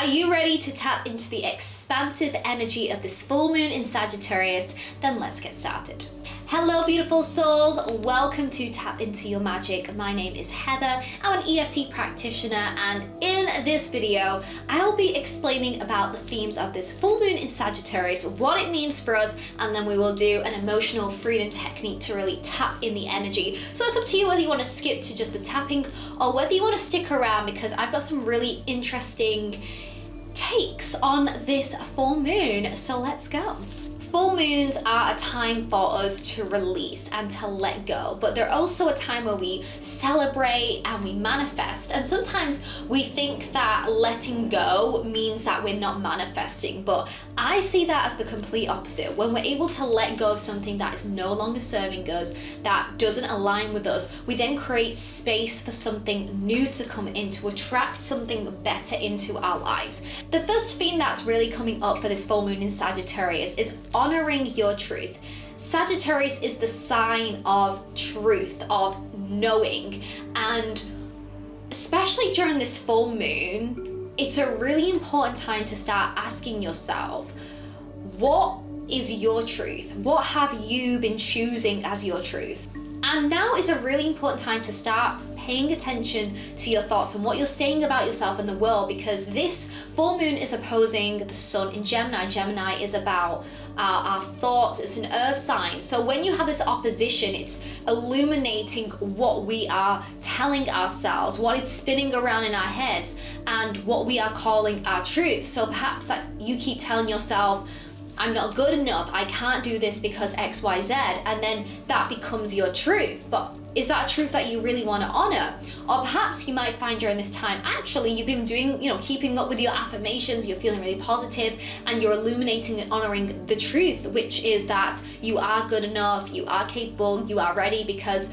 Are you ready to tap into the expansive energy of this full moon in Sagittarius? Then let's get started. Hello beautiful souls, welcome to Tap Into Your Magic. My name is Heather, I'm an EFT practitioner, and in this video I'll be explaining about the themes of this full moon in Sagittarius, what it means for us, and then we will do an emotional freedom technique to really tap in the energy. So it's up to you whether you want to skip to just the tapping or whether you want to stick around, because I've got some really interesting takes on this full moon, so let's go. Full moons are a time for us to release and to let go, but they're also a time where we celebrate and we manifest. And sometimes we think that letting go means that we're not manifesting, but I see that as the complete opposite. When we're able to let go of something that is no longer serving us, that doesn't align with us, we then create space for something new to come in, to attract something better into our lives. The first theme that's really coming up for this full moon in Sagittarius is honoring your truth. Sagittarius is the sign of truth, of knowing, and especially during this full moon, it's a really important time to start asking yourself, what is your truth? What have you been choosing as your truth? And now is a really important time to start paying attention to your thoughts and what you're saying about yourself in the world, because this full moon is opposing the sun in Gemini. Gemini is about our thoughts. It's an earth sign. So when you have this opposition, it's illuminating what we are telling ourselves, what is spinning around in our heads, and what we are calling our truth. So perhaps that you keep telling yourself, I'm not good enough, I can't do this because X, Y, Z, and then that becomes your truth. But is that a truth that you really want to honor? Or perhaps you might find during this time, actually, you've been doing, keeping up with your affirmations, you're feeling really positive, and you're illuminating and honoring the truth, which is that you are good enough, you are capable, you are ready, because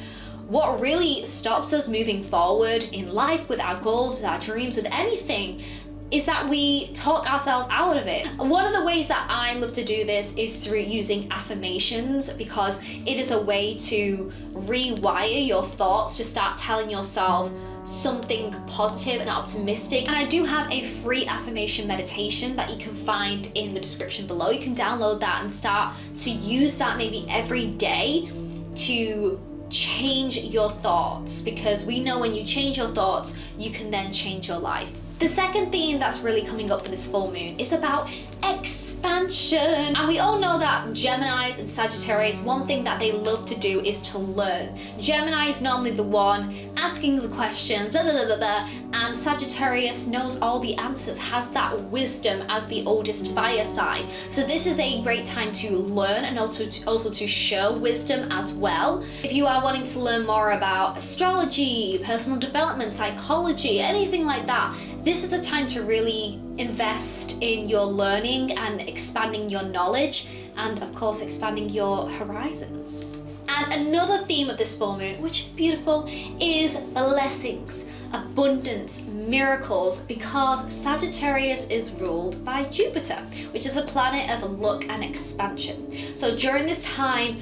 what really stops us moving forward in life with our goals, with our dreams, with anything, is that we talk ourselves out of it. And one of the ways that I love to do this is through using affirmations, because it is a way to rewire your thoughts, to start telling yourself something positive and optimistic. And I do have a free affirmation meditation that you can find in the description below. You can download that and start to use that maybe every day to change your thoughts, because we know when you change your thoughts, you can then change your life. The second theme that's really coming up for this full moon is about expansion. And we all know that Geminis and Sagittarius, one thing that they love to do is to learn. Gemini is normally the one asking the questions, blah, blah, blah, blah, blah, and Sagittarius knows all the answers, has that wisdom as the oldest fire sign. So this is a great time to learn and also to show wisdom as well. If you are wanting to learn more about astrology, personal development, psychology, anything like that, this is a time to really invest in your learning and expanding your knowledge, and of course expanding your horizons. And another theme of this full moon, which is beautiful, is blessings, abundance, miracles, because Sagittarius is ruled by Jupiter, which is a planet of luck and expansion. So during this time,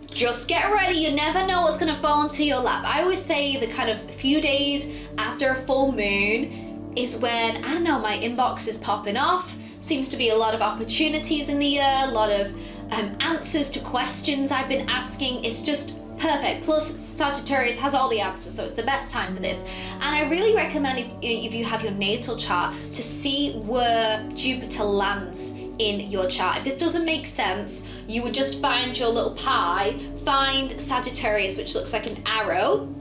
just get ready, you never know what's going to fall into your lap. I always say the kind of few days after a full moon is when, I don't know, my inbox is popping off. Seems to be a lot of opportunities in the air, a lot of answers to questions I've been asking. It's just perfect. Plus Sagittarius has all the answers, so it's the best time for this. And I really recommend, if you have your natal chart, to see where Jupiter lands in your chart. If this doesn't make sense, you would just find your little pie, find Sagittarius, which looks like an arrow,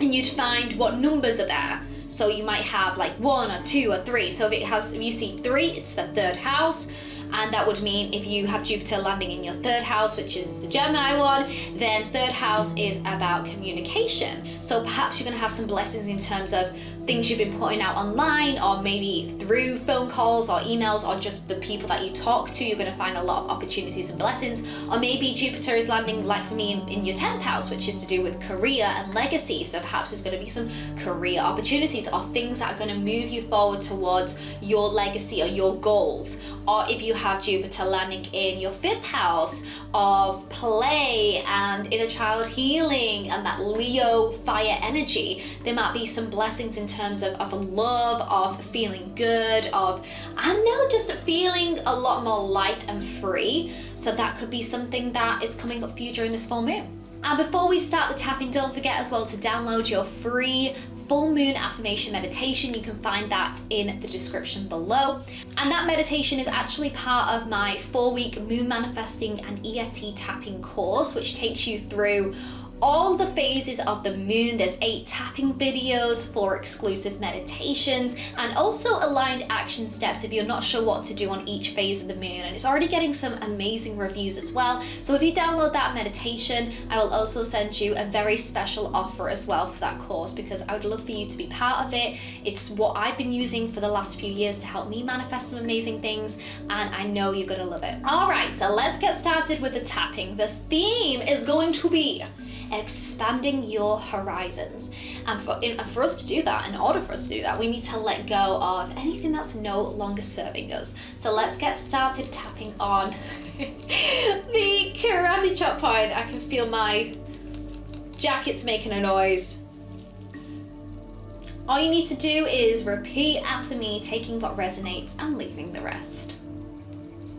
and you'd find what numbers are there. So you might have like 1 or 2 or 3. So if you see 3, it's the third house. And that would mean if you have Jupiter landing in your third house, which is the Gemini one, then third house is about communication. So perhaps you're going to have some blessings in terms of things you've been putting out online, or maybe through phone calls or emails, or just the people that you talk to. You're going to find a lot of opportunities and blessings. Or maybe Jupiter is landing, like for me, in your 10th house, which is to do with career and legacy. So perhaps there's going to be some career opportunities or things that are going to move you forward towards your legacy or your goals. Or if you have Jupiter landing in your 5th house of play and inner child healing and that Leo fire energy, there might be some blessings in terms of love, of feeling good, of, I don't know, just feeling a lot more light and free. So that could be something that is coming up for you during this full moon. And before we start the tapping, don't forget as well to download your free full moon affirmation meditation. You can find that in the description below. And that meditation is actually part of my 4-week moon manifesting and EFT tapping course, which takes you through all the phases of the moon. There's 8 tapping videos, 4 exclusive meditations, and also aligned action steps if you're not sure what to do on each phase of the moon. And it's already getting some amazing reviews as well. So if you download that meditation, I will also send you a very special offer as well for that course, because I would love for you to be part of it. It's what I've been using for the last few years to help me manifest some amazing things, and I know you're gonna love it. All right, so let's get started with the tapping. The theme is going to be expanding your horizons, and for us to do that, in order for us to do that, we need to let go of anything that's no longer serving us. So let's get started tapping on the karate chop point. I can feel my jacket's making a noise. All you need to do is repeat after me, taking what resonates and leaving the rest.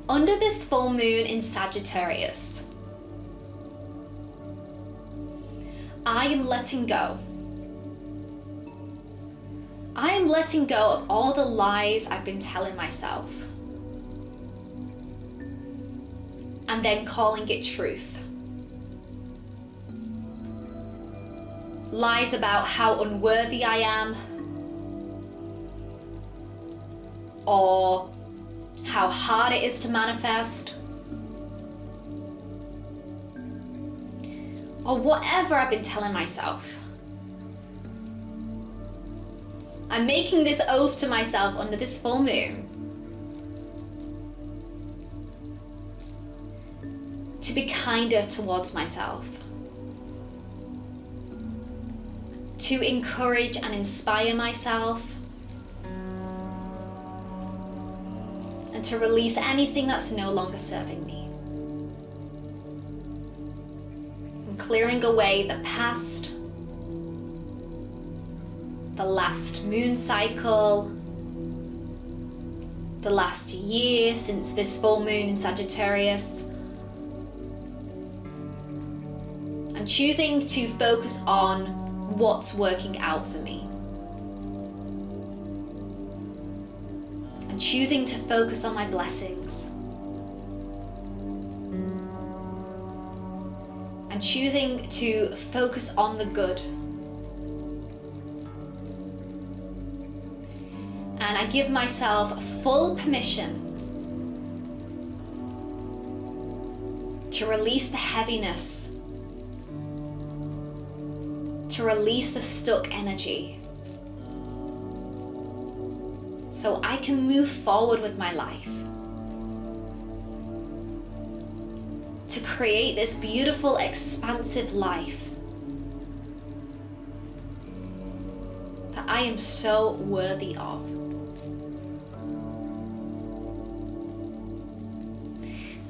Under this full moon in Sagittarius, I am letting go. I am letting go of all the lies I've been telling myself, and then calling it truth. Lies about how unworthy I am, or how hard it is to manifest, or whatever I've been telling myself. I'm making this oath to myself under this full moon to be kinder towards myself, to encourage and inspire myself, and to release anything that's no longer serving me. Clearing away the past, the last moon cycle, the last year since this full moon in Sagittarius. I'm choosing to focus on what's working out for me. I'm choosing to focus on my blessings. I'm choosing to focus on the good. And I give myself full permission to release the heaviness, to release the stuck energy, so I can move forward with my life, to create this beautiful, expansive life that I am so worthy of.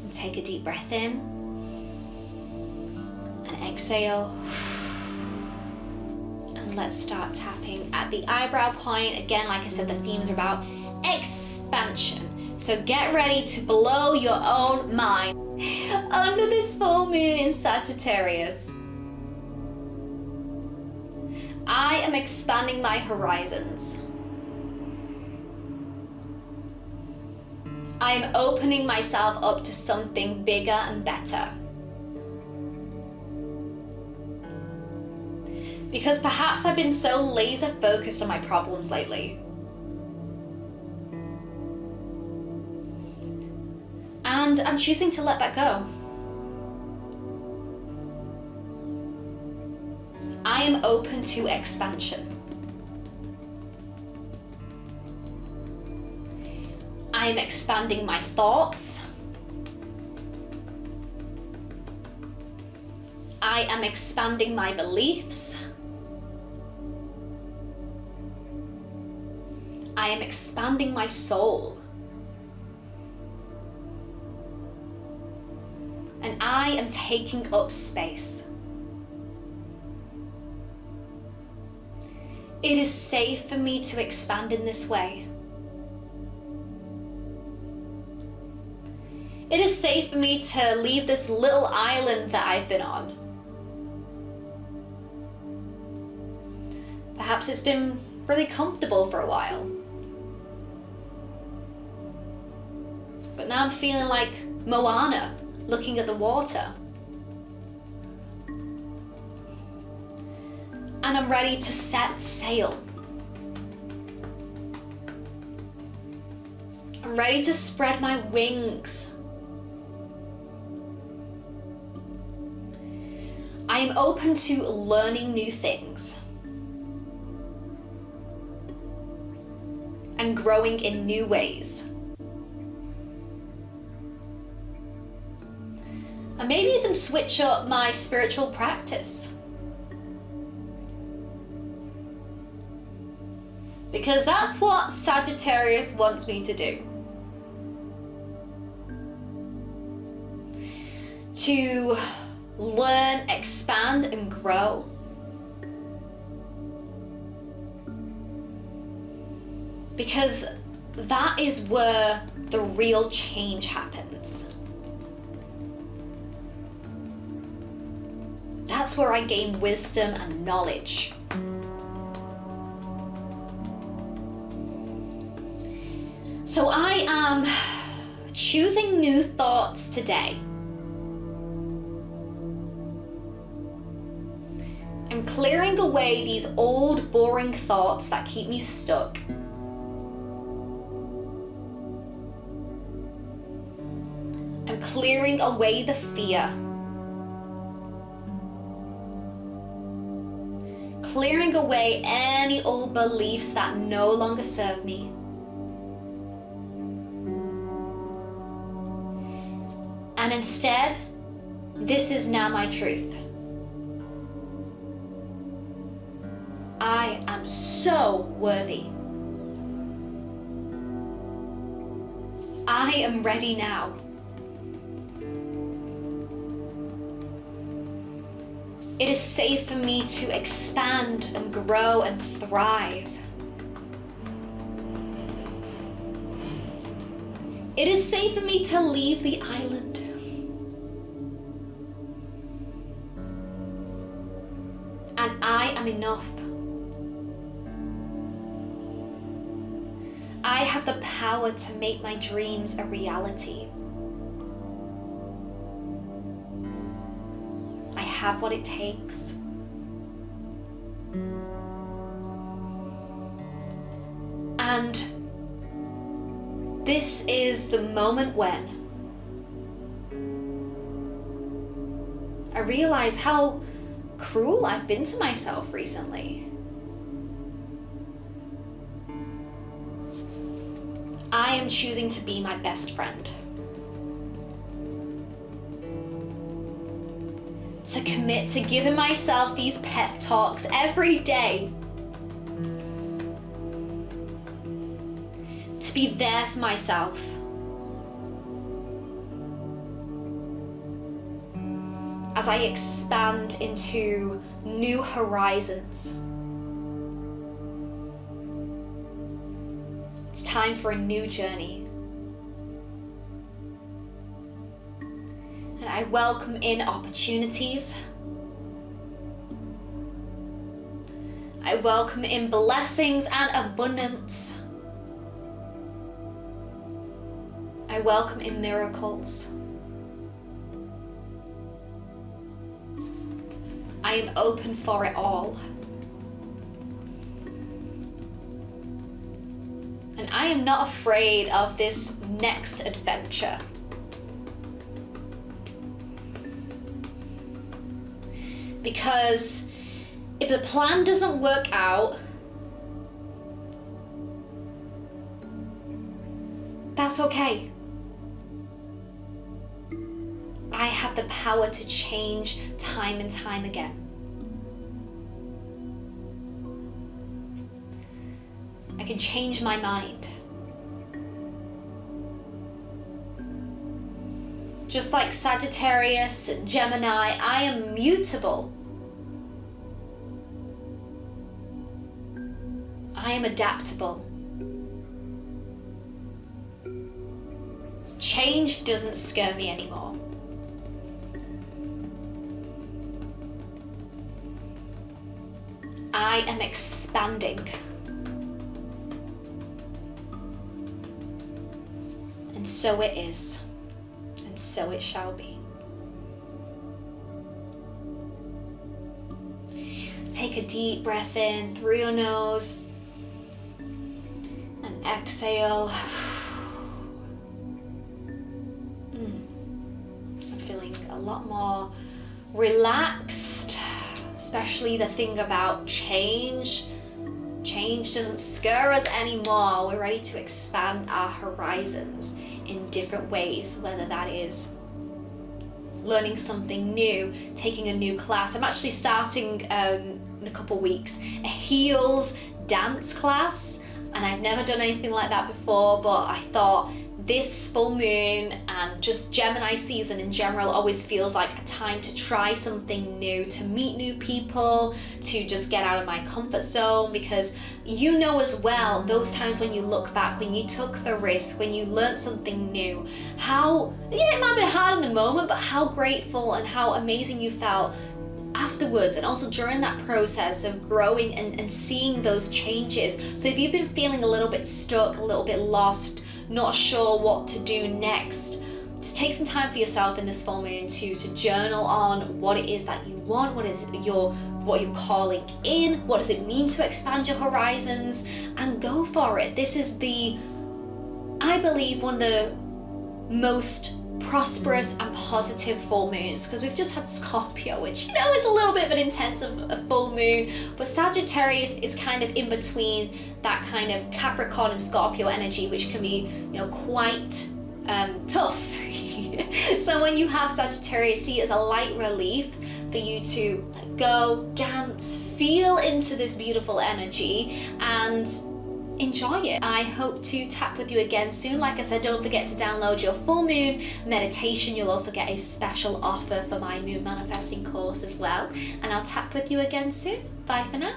And take a deep breath in and exhale. And let's start tapping at the eyebrow point. Again, like I said, the themes are about expansion. So get ready to blow your own mind. Under this full moon in Sagittarius, I am expanding my horizons. I am opening myself up to something bigger and better. Because perhaps I've been so laser focused on my problems lately. And I'm choosing to let that go. I am open to expansion. I am expanding my thoughts. I am expanding my beliefs. I am expanding my soul. And I am taking up space. It is safe for me to expand in this way. It is safe for me to leave this little island that I've been on. Perhaps it's been really comfortable for a while. But now I'm feeling like Moana, looking at the water. And I'm ready to set sail. I'm ready to spread my wings. I am open to learning new things and growing in new ways. And maybe even switch up my spiritual practice. Because that's what Sagittarius wants me to do. To learn, expand, and grow. Because that is where the real change happens. That's where I gain wisdom and knowledge. So I am choosing new thoughts today. I'm clearing away these old, boring thoughts that keep me stuck. I'm clearing away the fear. Clearing away any old beliefs that no longer serve me. And instead, this is now my truth. I am so worthy. I am ready now. It is safe for me to expand and grow and thrive. It is safe for me to leave the island. And I am enough. I have the power to make my dreams a reality. I have what it takes. And this is the moment when I realize how cruel I've been to myself recently. I am choosing to be my best friend. To commit to giving myself these pep talks every day. To be there for myself. As I expand into new horizons. It's time for a new journey. And I welcome in opportunities. I welcome in blessings and abundance. I welcome in miracles. I am open for it all. And I am not afraid of this next adventure. Because if the plan doesn't work out, that's okay. I have the power to change time and time again. I can change my mind. Just like Sagittarius and Gemini, I am mutable. am adaptable. Change doesn't scare me anymore. I am expanding. And so it is, and so it shall be. Take a deep breath in through your nose and exhale. I'm feeling a lot more relaxed, especially the thing about change. Change doesn't scare us anymore. We're ready to expand our horizons in different ways, whether that is learning something new, taking a new class. I'm actually starting in a couple weeks a heels dance class, and I've never done anything like that before, but I thought this full moon and just Gemini season in general always feels like a time to try something new, to meet new people, to just get out of my comfort zone, because you know as well, those times when you look back, when you took the risk, when you learned something new, how, yeah, it might have been hard in the moment, but how grateful and how amazing you felt afterwards, and also during that process of growing and seeing those changes. So if you've been feeling a little bit stuck, a little bit lost, not sure what to do next, just take some time for yourself in this full moon to journal on what it is that you want, what you're calling in, what does it mean to expand your horizons, and go for it. This is I believe, one of the most prosperous and positive full moons, because we've just had Scorpio, which, you know, is a little bit of an intense of a full moon, but Sagittarius is kind of in between that kind of Capricorn and Scorpio energy, which can be, you know, quite tough. So when you have Sagittarius, see it as a light relief for you to go, dance, feel into this beautiful energy and enjoy it. I hope to tap with you again soon. Like I said, don't forget to download your full moon meditation. You'll also get a special offer for my moon manifesting course as well. And I'll tap with you again soon. Bye for now.